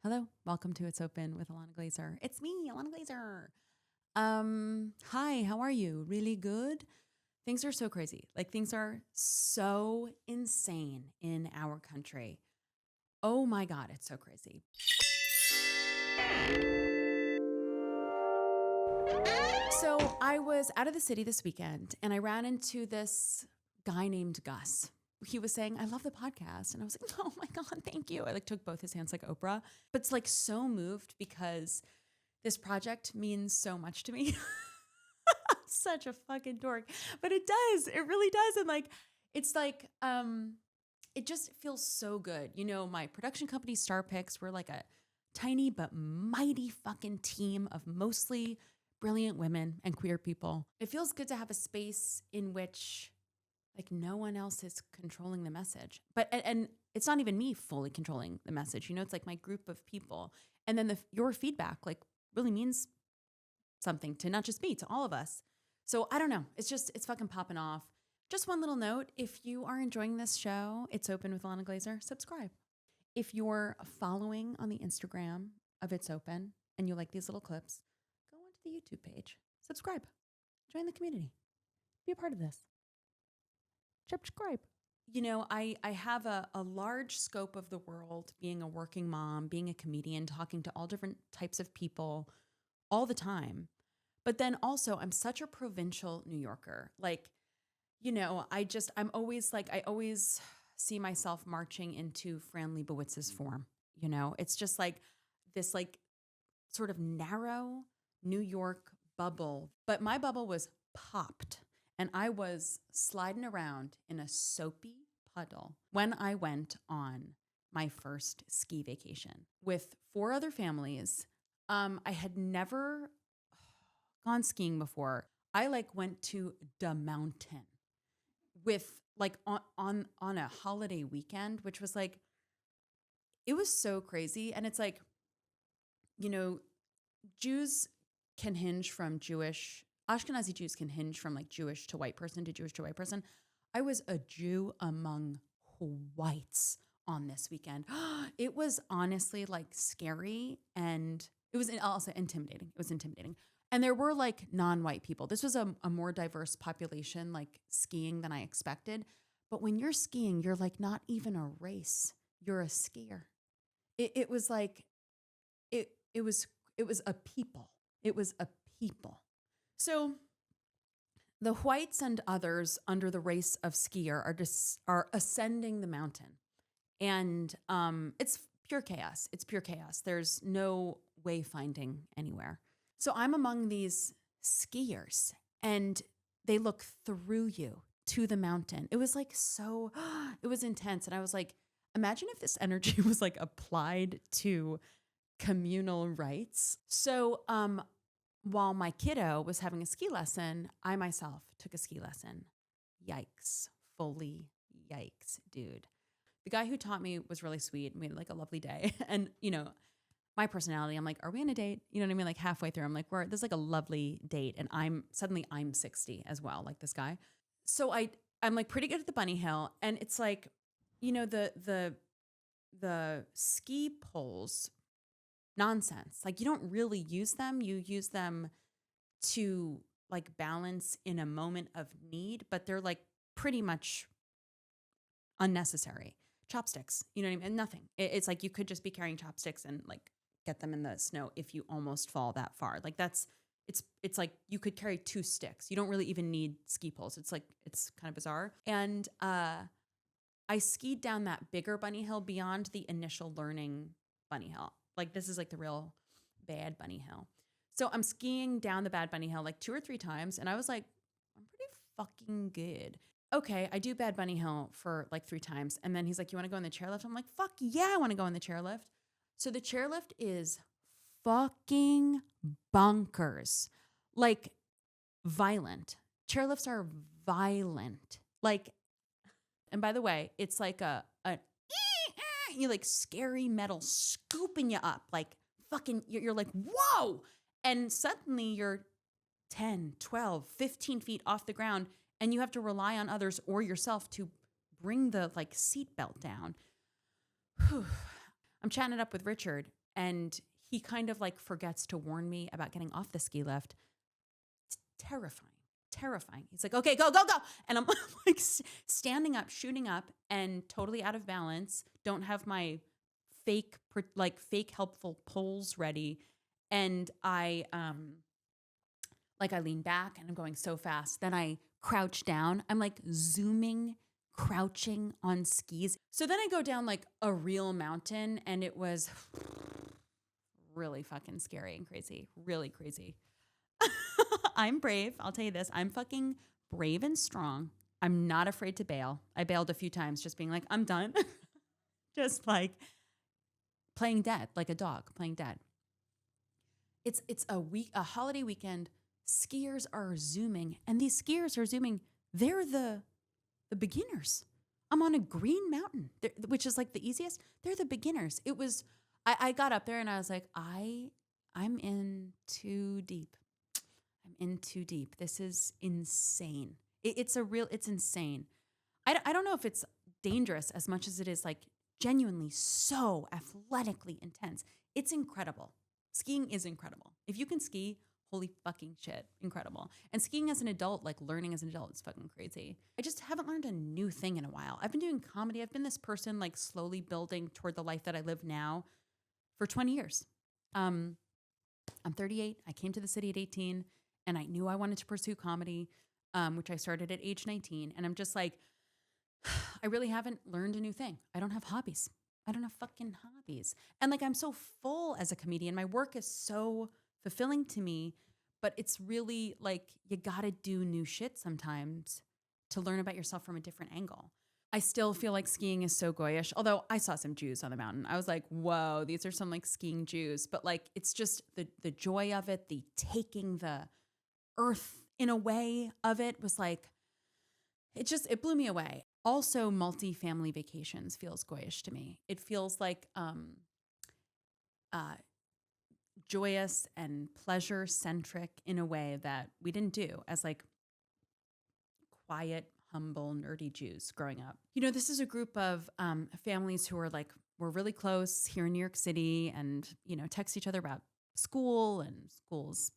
Hello, welcome to It's Open with Ilana Glazer. It's me, Ilana Glazer. Hi, how are you? Really good? Things are so crazy. Like things are so insane in our country. Oh my God, it's so crazy. So I was out of the city this weekend and I ran into this guy named Gus. He was saying, I love the podcast. And I was like, oh my God, thank you. I like took both his hands like Oprah, but it's like so moved because this project means so much to me. Such a fucking dork, but it does. It really does. And like, it's like, it just feels so good. You know, my production company, Star Picks, we're like a tiny but mighty fucking team of mostly brilliant women and queer people. It feels good to have a space in which like no one else is controlling the message. But and it's not even me fully controlling the message. You know, it's like my group of people. And then your feedback like really means something to not just me, to all of us. So I don't know. It's fucking popping off. Just one little note. If you are enjoying this show, It's Open with Ilana Glazer, subscribe. If you're following on the Instagram of It's Open and you like these little clips, go onto the YouTube page, subscribe, join the community, be a part of this. Subscribe. You know, I have a large scope of the world, being a working mom, being a comedian, talking to all different types of people all the time. But then also I'm such a provincial New Yorker. Like, you know, I'm always like, I always see myself marching into Fran Leibowitz's form. You know, it's just like this like sort of narrow New York bubble. But my bubble was popped and I was sliding around in a soapy puddle when I went on my first ski vacation with 4 other families. I had never gone skiing before. I like went to the mountain with like on a holiday weekend, which was like, it was so crazy. And it's like, you know, Jews can hinge from Ashkenazi Jews can hinge from like Jewish to white person to Jewish to white person. I was a Jew among whites on this weekend. It was honestly like scary and it was also intimidating. It was intimidating. And there were like non-white people. This was a more diverse population, like skiing than I expected. But when you're skiing, you're like not even a race. You're a skier. It was like, it was a people. It was a people. So the whites and others under the race of skier are ascending the mountain. And it's pure chaos. It's pure chaos. There's no wayfinding anywhere. So I'm among these skiers and they look through you to the mountain. It was like it was intense. And I was like, imagine if this energy was like applied to communal rights. So while my kiddo was having a ski lesson, I myself took a ski lesson. Yikes. Fully yikes, dude. The guy who taught me was really sweet. We had like a lovely day. And, you know, my personality, I'm like, are we on a date? You know what I mean? Like halfway through, I'm like, this is like a lovely date. And I'm 60 as well, like this guy. So I'm like pretty good at the bunny hill. And it's like, you know, the ski poles, nonsense. Like you don't really use them. You use them to like balance in a moment of need, but they're like pretty much unnecessary. Chopsticks, you know what I mean? And nothing. It's like you could just be carrying chopsticks and like get them in the snow if you almost fall that far. Like it's like you could carry 2 sticks. You don't really even need ski poles. It's like, it's kind of bizarre. And I skied down that bigger bunny hill beyond the initial learning bunny hill. Like this is like the real bad bunny hill. So I'm skiing down the bad bunny hill like 2 or 3 times. And I was like, I'm pretty fucking good. Okay, I do bad bunny hill for like 3 times. And then he's like, you want to go in the chairlift? I'm like, fuck yeah, I want to go in the chairlift. So the chairlift is fucking bonkers. Like violent. Chairlifts are violent. Like, and by the way, it's like a you like scary metal scooping you up. Like fucking, you're like, whoa. And suddenly you're 10, 12, 15 feet off the ground and you have to rely on others or yourself to bring the like seatbelt down. Whew. I'm chatting it up with Richard And he kind of like forgets to warn me about getting off the ski lift. It's terrifying. He's like, okay, go. And I'm like standing up, shooting up, and totally out of balance. Don't have my fake helpful poles ready. And I lean back and I'm going so fast. Then I crouch down. I'm like zooming, crouching on skis. So then I go down like a real mountain, and it was really fucking scary and crazy. Really crazy. I'm brave. I'll tell you this. I'm fucking brave and strong. I'm not afraid to bail. I bailed a few times just being like, I'm done. Just like playing dead, like a dog playing dead. It's a holiday weekend. Skiers are zooming, and these skiers are zooming. They're the beginners. I'm on a green mountain, which is like the easiest. They're the beginners. It was, I got up there and I was like, I'm in too deep. I'm in too deep. This is insane. It's insane. I don't know if it's dangerous as much as it is like genuinely so athletically intense. It's incredible. Skiing is incredible. If you can ski, holy fucking shit, incredible. And skiing as an adult, like learning as an adult, is fucking crazy. I just haven't learned a new thing in a while. I've been doing comedy. I've been this person like slowly building toward the life that I live now for 20 years. I'm 38. I came to the city at 18, and I knew I wanted to pursue comedy, which I started at age 19. And I'm just like, I really haven't learned a new thing. I don't have hobbies. I don't have fucking hobbies. And like, I'm so full as a comedian. My work is so fulfilling to me, but it's really like, you gotta do new shit sometimes to learn about yourself from a different angle. I still feel like skiing is so goyish, although I saw some Jews on the mountain. I was like, whoa, these are some like skiing Jews. But like, it's just the joy of it, the taking the earth in a way of it was like, it blew me away. Also, multi-family vacations feels goyish to me. It feels like joyous and pleasure-centric in a way that we didn't do as like quiet, humble, nerdy Jews growing up. You know, this is a group of families who are like, we're really close here in New York City, and, you know, text each other about school and school's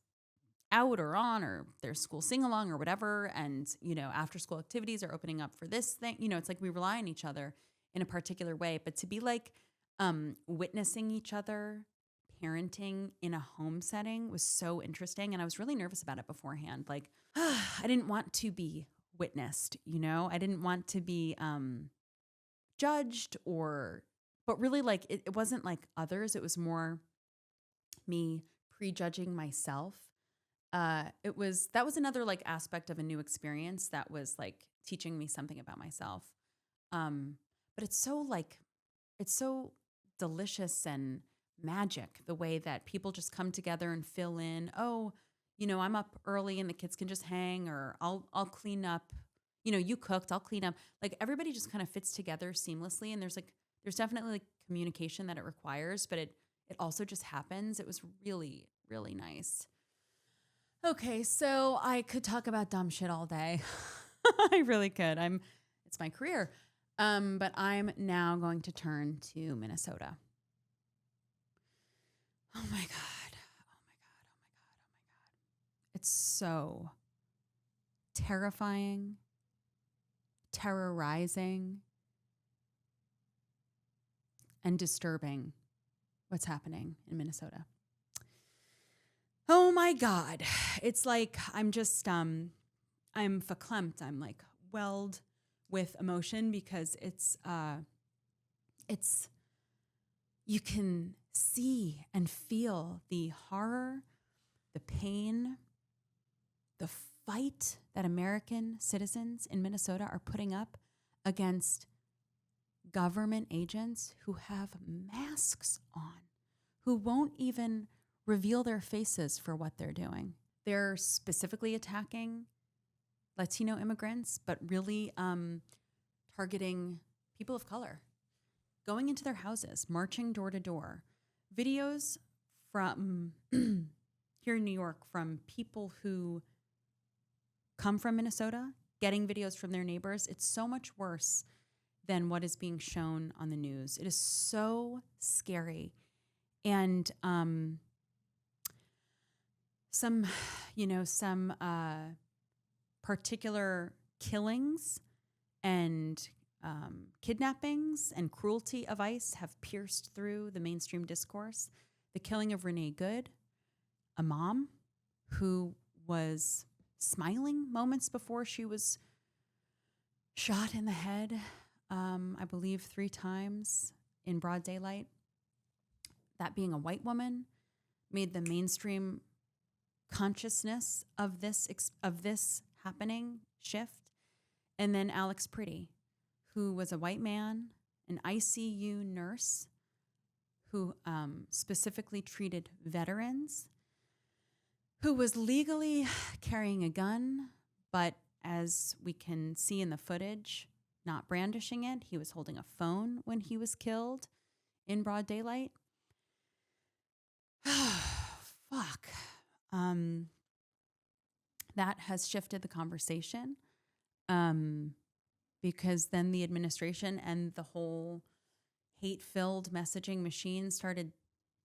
out or on, or their school sing-along or whatever. And, you know, after school activities are opening up for this thing. You know, it's like we rely on each other in a particular way. But to be like witnessing each other parenting in a home setting was so interesting. And I was really nervous about it beforehand. Like, I didn't want to be witnessed, you know? I didn't want to be judged but really like, it wasn't like others. It was more me prejudging myself. That was another like aspect of a new experience that was like teaching me something about myself. But it's so delicious and magic, the way that people just come together and fill in. Oh, you know, I'm up early and the kids can just hang, or I'll clean up. You know, you cooked, I'll clean up. Like, everybody just kind of fits together seamlessly. And there's definitely like communication that it requires, but it also just happens. It was really, really nice. Okay, so I could talk about dumb shit all day. I really could. It's my career. But I'm now going to turn to Minnesota. Oh my God. It's so terrifying, terrorizing, and disturbing what's happening in Minnesota. Oh my God. It's like I'm verklempt. I'm like welled with emotion because it's you can see and feel the horror, the pain, the fight that American citizens in Minnesota are putting up against government agents who have masks on, who won't even reveal their faces for what they're doing. They're specifically attacking Latino immigrants, but really targeting people of color, going into their houses, marching door to door. Videos from here in New York from people who come from Minnesota, getting videos from their neighbors. It's so much worse than what is being shown on the news. It is so scary. And some particular killings and kidnappings and cruelty of ICE have pierced through the mainstream discourse. The killing of Renee Good, a mom who was smiling moments before she was shot in the head, I believe 3 times in broad daylight. That being a white woman made the mainstream consciousness of this happening shift. And then Alex Pretty, who was a white man, an ICU nurse who specifically treated veterans, who was legally carrying a gun, but as we can see in the footage, not brandishing it. He was holding a phone when he was killed in broad daylight. Fuck. That has shifted the conversation because then the administration and the whole hate-filled messaging machine started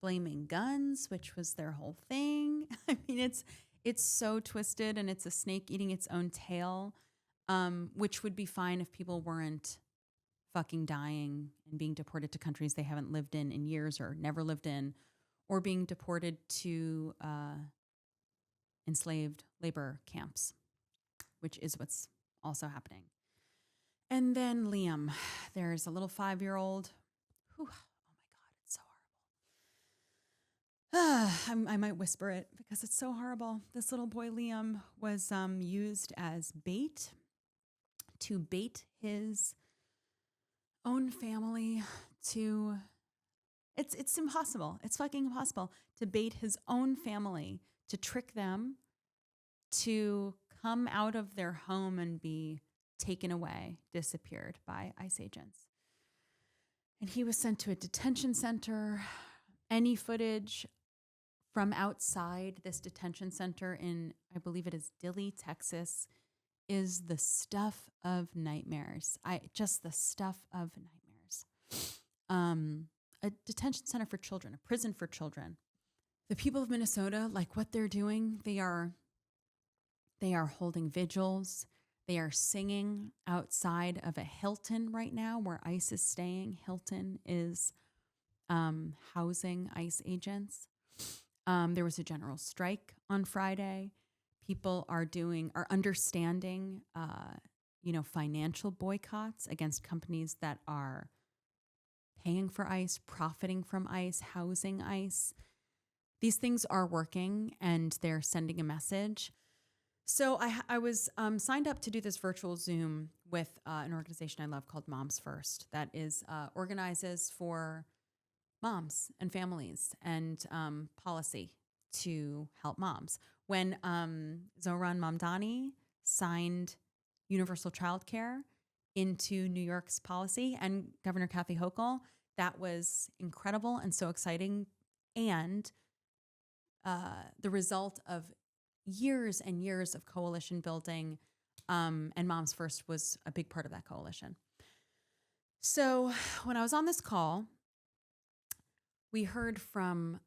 blaming guns, which was their whole thing. I mean, it's so twisted, and it's a snake eating its own tail, which would be fine if people weren't fucking dying and being deported to countries they haven't lived in years or never lived in, or being deported to enslaved labor camps, which is what's also happening. And then Liam, there's a little 5-year-old. Whew, oh my God, it's so horrible. I might whisper it because it's so horrible. This little boy, Liam, was used as bait to bait his own family to... It's impossible. It's fucking impossible to bait his own family, to trick them to come out of their home and be taken away, disappeared by ICE agents. And he was sent to a detention center. Any footage from outside this detention center in, I believe it is Dilley, Texas, is the stuff of nightmares. Just the stuff of nightmares. A detention center for children, a prison for children. The people of Minnesota, like what they're doing, they are holding vigils. They are singing outside of a Hilton right now where ICE is staying. Hilton is housing ICE agents. There was a general strike on Friday. People are understanding, financial boycotts against companies that are paying for ICE, profiting from ICE, housing ICE. These things are working, and they're sending a message. So I was signed up to do this virtual Zoom with an organization I love called Moms First that is organizes for moms and families and policy to help moms. When Zohran Mamdani signed universal childcare into New York's policy, and Governor Kathy Hochul, that was incredible and so exciting, and the result of years and years of coalition building, and Moms First was a big part of that coalition. So when I was on this call, we heard from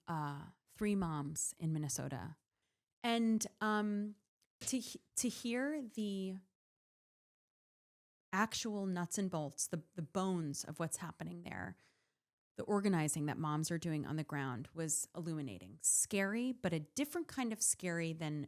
3 moms in Minnesota, and to hear the actual nuts and bolts, the bones of what's happening there, the organizing that moms are doing on the ground was illuminating. Scary, but a different kind of scary than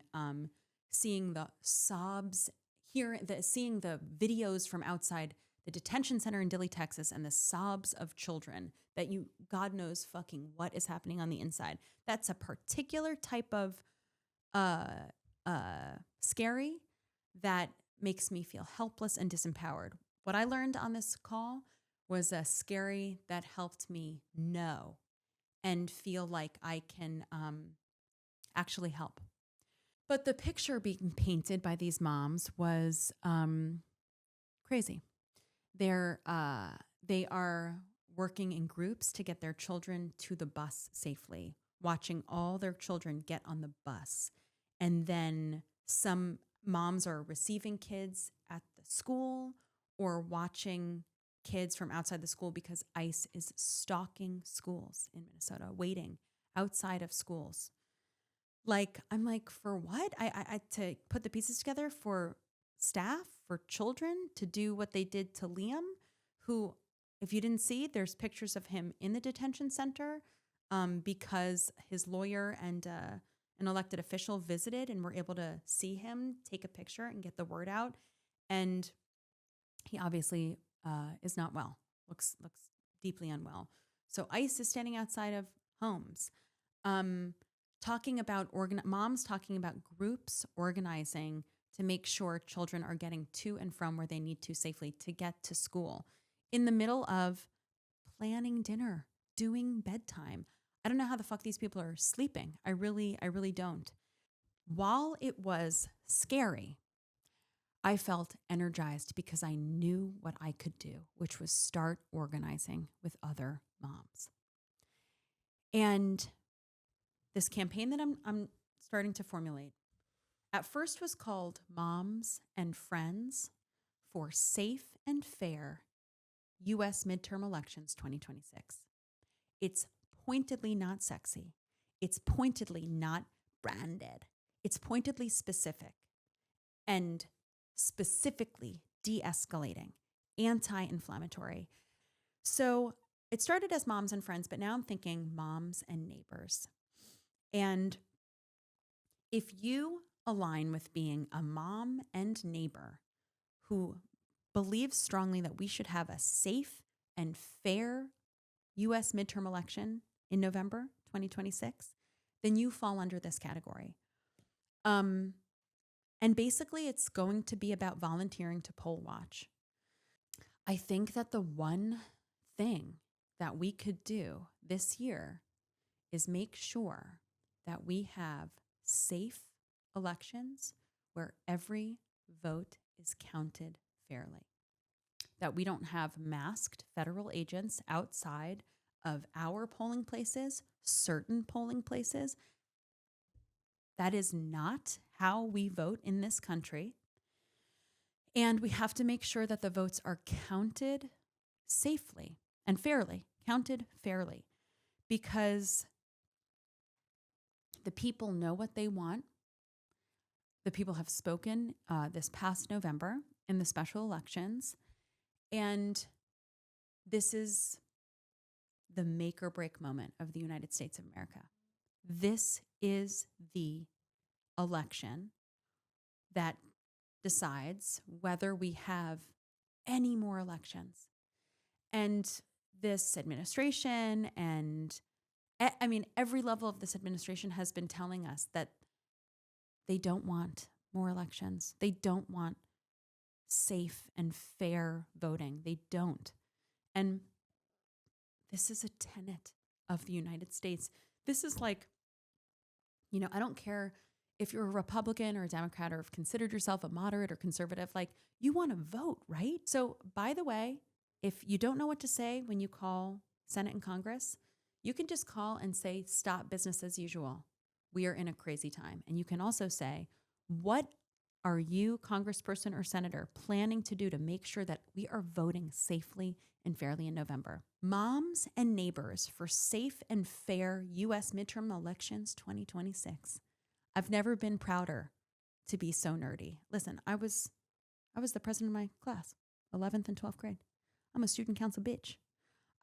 seeing the sobs, seeing the videos from outside the detention center in Dilley, Texas, and the sobs of children that God knows fucking what is happening on the inside. That's a particular type of scary that makes me feel helpless and disempowered. What I learned on this call was a scary that helped me know and feel like I can actually help. But the picture being painted by these moms was crazy. They are working in groups to get their children to the bus safely, watching all their children get on the bus. And then some moms are receiving kids at the school or watching kids from outside the school because ICE is stalking schools in Minnesota, waiting outside of schools. Like, I'm like, for what? I to put the pieces together for staff, for children to do what they did to Liam, who, if you didn't see, there's pictures of him in the detention center because his lawyer and an elected official visited and were able to see him, take a picture and get the word out. And he obviously is not well, looks deeply unwell. So ICE is standing outside of homes. Talking about moms talking about groups organizing to make sure children are getting to and from where they need to safely to get to school in the middle of planning dinner, doing bedtime. I don't know how the fuck these people are sleeping. I really don't. While it was scary, I felt energized because I knew what I could do, which was start organizing with other moms. And this campaign that I'm starting to formulate at first was called Moms and Friends for Safe and Fair U.S. Midterm Elections 2026. It's pointedly not sexy. It's pointedly not branded. It's pointedly specific and specifically de-escalating, anti-inflammatory. So it started as Moms and Friends, but now I'm thinking moms and neighbors. And if you align with being a mom and neighbor who believes strongly that we should have a safe and fair U.S. midterm election in November 2026, then you fall under this category. And basically, it's going to be about volunteering to poll watch. I think that the one thing that we could do this year is make sure that we have safe elections where every vote is counted fairly. That we don't have masked federal agents outside of our polling places, certain polling places. That is not how we vote in this country. And we have to make sure that the votes are counted safely and fairly, counted fairly, because the people know what they want. The people have spoken this past November in the special elections. And this is the make or break moment of the United States of America. This is the election that decides whether we have any more elections. And this administration and every level of this administration has been telling us that they don't want more elections. They don't want safe and fair voting. They don't. And this is a tenet of the United States. This is like, I don't care if you're a Republican or a Democrat or have considered yourself a moderate or conservative, like you want to vote, right? So by the way, if you don't know what to say when you call Senate and Congress, you can just call and say, stop business as usual. We are in a crazy time. And you can also say, what are you, congressperson or senator, planning to do to make sure that we are voting safely and fairly in November? Moms and Neighbors for Safe and Fair U.S. Midterm Elections 2026. I've never been prouder to be so nerdy. Listen, I was the president of my class, 11th and 12th grade. I'm a student council bitch.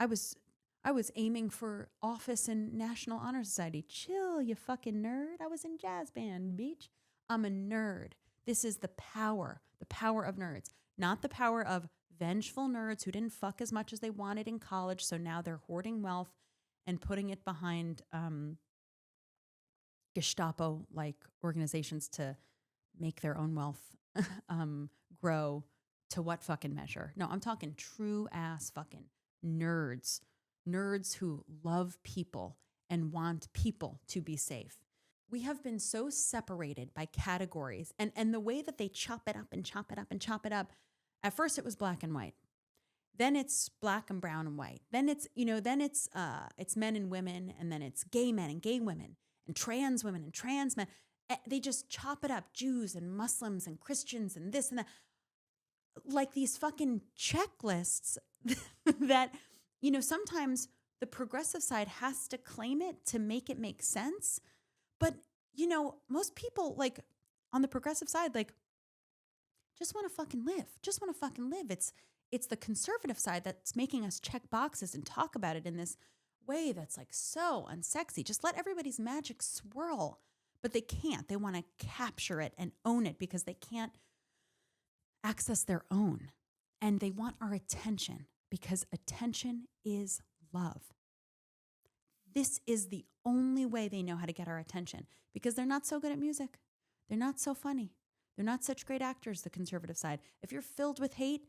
I was aiming for office in National Honor Society. Chill, you fucking nerd. I was in jazz band, bitch. I'm a nerd. This is the power of nerds, not the power of vengeful nerds who didn't fuck as much as they wanted in college, so now they're hoarding wealth and putting it behind Gestapo-like organizations to make their own wealth grow to what fucking measure? No, I'm talking true ass fucking nerds who love people and want people to be safe. We have been so separated by categories and the way that they chop it up and chop it up and chop it up. At first it was black and white. Then it's black and brown and white. Then it's men and women, and then it's gay men and gay women and trans women and trans men. They just chop it up, Jews and Muslims and Christians and this and that. Like these fucking checklists that, sometimes the progressive side has to claim it to make it make sense. But, most people like on the progressive side, like just want to fucking live. It's the conservative side that's making us check boxes and talk about it in this way that's like so unsexy. Just let everybody's magic swirl. But they can't. They want to capture it and own it because they can't access their own. And they want our attention because attention is love. This is the only way they know how to get our attention because they're not so good at music. They're not so funny. They're not such great actors, the conservative side. If you're filled with hate,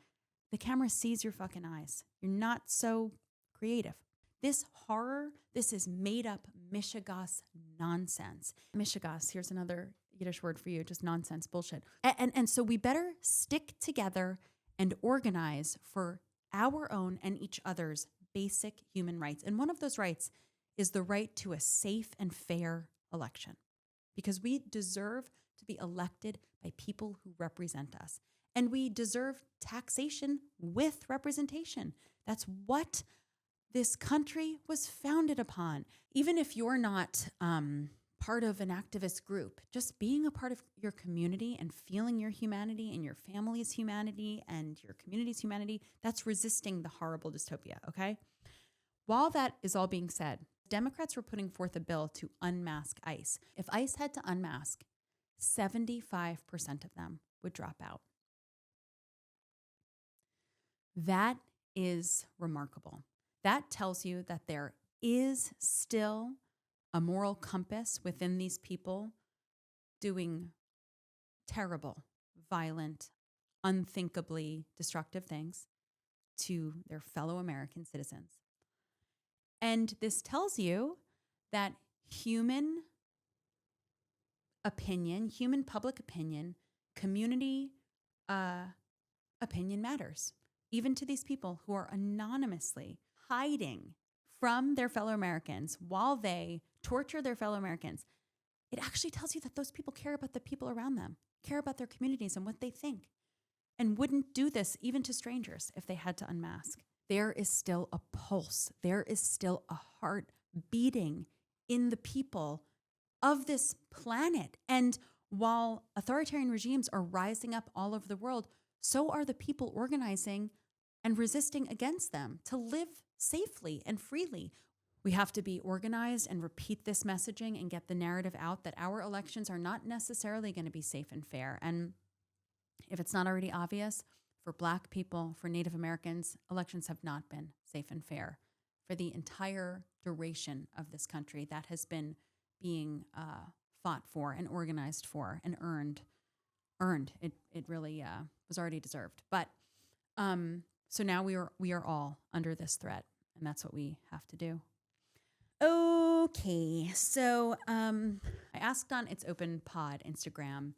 the camera sees your fucking eyes. You're not so creative. This horror, this is made up mishigas nonsense. Mishigas, here's another Yiddish word for you, just nonsense, bullshit. And so we better stick together and organize for our own and each other's basic human rights. And one of those rights is the right to a safe and fair election because we deserve to be elected by people who represent us. And we deserve taxation with representation. That's what this country was founded upon. Even if you're not part of an activist group, just being a part of your community and feeling your humanity and your family's humanity and your community's humanity, that's resisting the horrible dystopia, okay? While that is all being said, Democrats were putting forth a bill to unmask ICE. If ICE had to unmask, 75% of them would drop out. That is remarkable. That tells you that there is still a moral compass within these people doing terrible, violent, unthinkably destructive things to their fellow American citizens. And this tells you that human opinion, human public opinion, community opinion matters, even to these people who are anonymously hiding from their fellow Americans while they torture their fellow Americans. It actually tells you that those people care about the people around them, care about their communities and what they think, and wouldn't do this even to strangers if they had to unmask. There is still a pulse. There is still a heart beating in the people of this planet. And while authoritarian regimes are rising up all over the world, so are the people organizing and resisting against them to live safely and freely. We have to be organized and repeat this messaging and get the narrative out that our elections are not necessarily going to be safe and fair. And if it's not already obvious, for Black people, for Native Americans, elections have not been safe and fair for the entire duration of this country. That has been being fought for and organized for and earned. It really was already deserved. But so now we are all under this threat, and that's what we have to do. Okay, so I asked on itsopenpod Instagram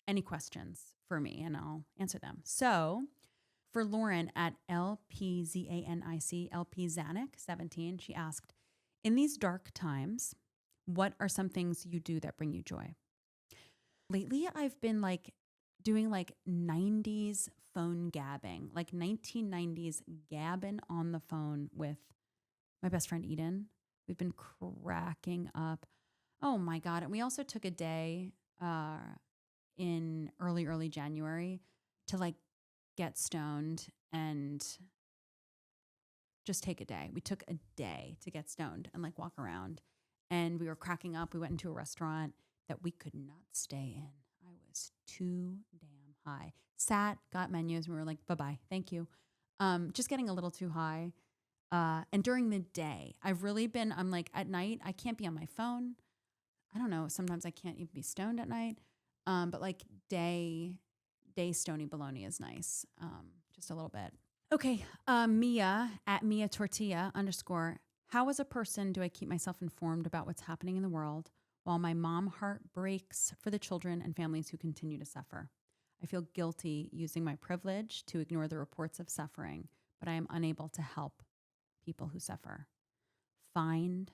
any questions for me, and I'll answer them. So for Lauren at LPZANIC, LPZanic17, she asked, in these dark times, what are some things you do that bring you joy? Lately, I've been doing 90s phone gabbing, 1990s gabbing on the phone with my best friend Eden. We've been cracking up. Oh my God. And we also took a day in early January to get stoned and just take a day. We took a day to get stoned and walk around. And we were cracking up. We went into a restaurant that we could not stay in. I was too damn high. Sat, got menus, and we were like, bye-bye, thank you. Just getting a little too high. And during the day, I've really been, I'm at night, I can't be on my phone. I don't know, sometimes I can't even be stoned at night. But day stony baloney is nice, just a little bit. Okay, Mia at Mia Tortilla _ how as a person do I keep myself informed about what's happening in the world while my mom heart breaks for the children and families who continue to suffer? I feel guilty using my privilege to ignore the reports of suffering, but I am unable to help people who suffer. Find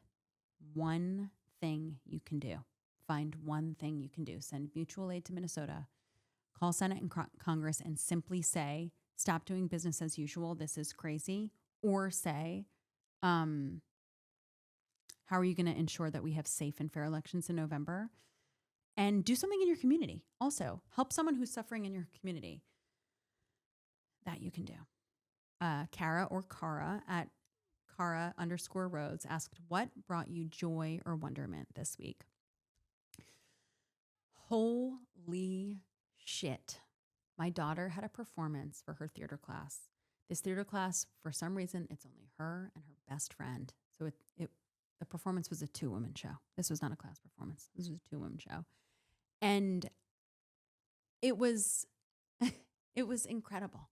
one thing you can do. Find one thing you can do. Send mutual aid to Minnesota. Call Senate and Congress and simply say, stop doing business as usual. This is crazy. Or say, how are you going to ensure that we have safe and fair elections in November? And do something in your community. Also, help someone who's suffering in your community. That you can do. Kara or Kara at Kara_Rhodes asked, what brought you joy or wonderment this week? Holy shit. My daughter had a performance for her theater class. This theater class, for some reason, it's only her and her best friend. So the performance was a 2-woman show. This was not a class performance. This was a 2-woman show. And it was incredible.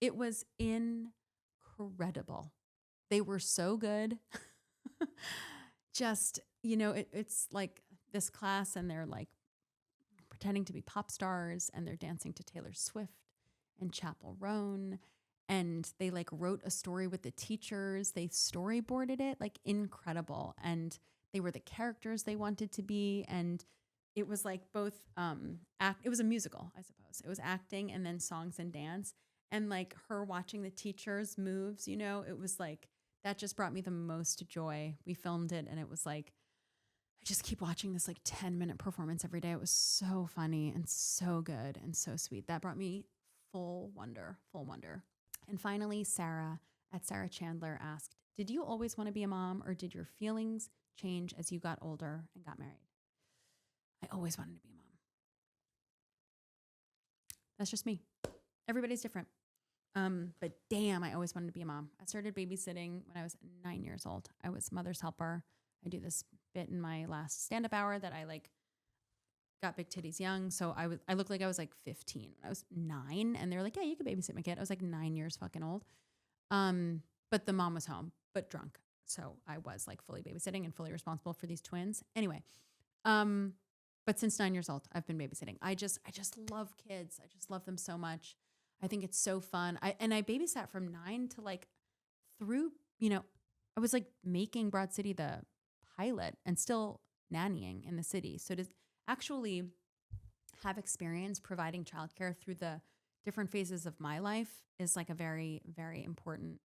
It was incredible. They were so good. Just, it's like this class and they're like pretending to be pop stars and they're dancing to Taylor Swift and Chappell Roan. And they like wrote a story with the teachers. They storyboarded it, like incredible. And they were the characters they wanted to be. And it was like both it was a musical, I suppose. It was acting and then songs and dance. And like her watching the teachers' moves, it was like, that just brought me the most joy. We filmed it and it was like, I just keep watching this like 10-minute performance every day. It was so funny and so good and so sweet. That brought me full wonder. And finally, Sarah at Sarah Chandler asked, did you always want to be a mom or did your feelings change as you got older and got married? I always wanted to be a mom. That's just me. Everybody's different. But damn, I always wanted to be a mom. I started babysitting when I was 9 years old. I was mother's helper. I do this bit in my last stand-up hour that I like got big titties young. So I looked like I was like 15 when I was 9 and they were like, yeah, you could babysit my kid. I was like 9 years fucking old. But the mom was home, but drunk. So I was like fully babysitting and fully responsible for these twins. Anyway, but since 9 years old, I've been babysitting. I just love kids. I just love them so much. I think it's so fun. I babysat from 9 to like through, I was like making Broad City the pilot and still nannying in the city. So to actually have experience providing childcare through the different phases of my life is like a very, very important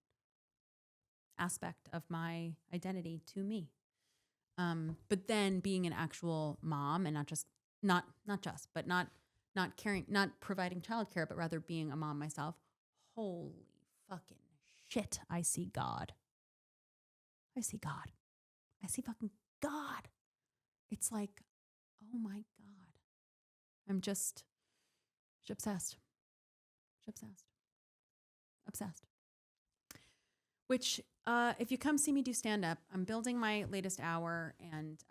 aspect of my identity to me. But then being an actual mom and not providing childcare, but rather being a mom myself. Holy fucking shit. I see God. I see fucking God. It's like, oh my God. I'm just obsessed. Obsessed. Which, if you come see me do stand-up, I'm building my latest hour and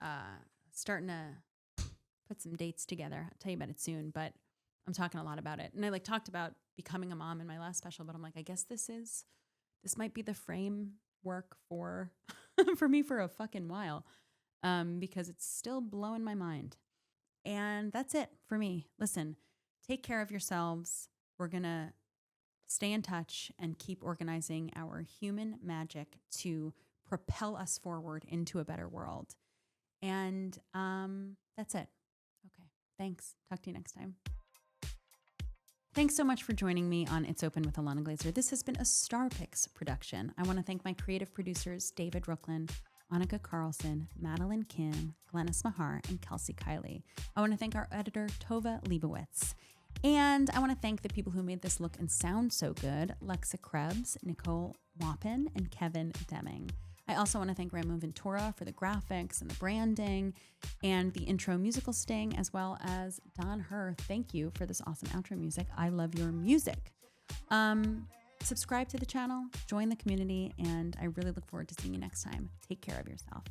starting to put some dates together. I'll tell you about it soon, but I'm talking a lot about it. And I like talked about becoming a mom in my last special, but I'm like, I guess this might be the framework for me for a fucking while, because it's still blowing my mind. And that's it for me. Listen, take care of yourselves. We're going to stay in touch and keep organizing our human magic to propel us forward into a better world. And that's it. Okay. Thanks. Talk to you next time. Thanks so much for joining me on It's Open with Ilana Glazer. This has been a Star Picks production. I want to thank my creative producers, David Rooklin, Annika Carlson, Madeline Kim, Glennis Meagher, and Kelsie Kiley. I want to thank our editor, Tovah Leibowitz. And I want to thank the people who made this look and sound so good, Lexa Krebs, Nicole, Maupin, and Kevin Deming. I also want to thank Raymo Ventura for the graphics and the branding and the intro musical sting, as well as Don Herr. Thank you for this awesome outro music. I love your music. Subscribe to the channel, join the community, and I really look forward to seeing you next time. Take care of yourself.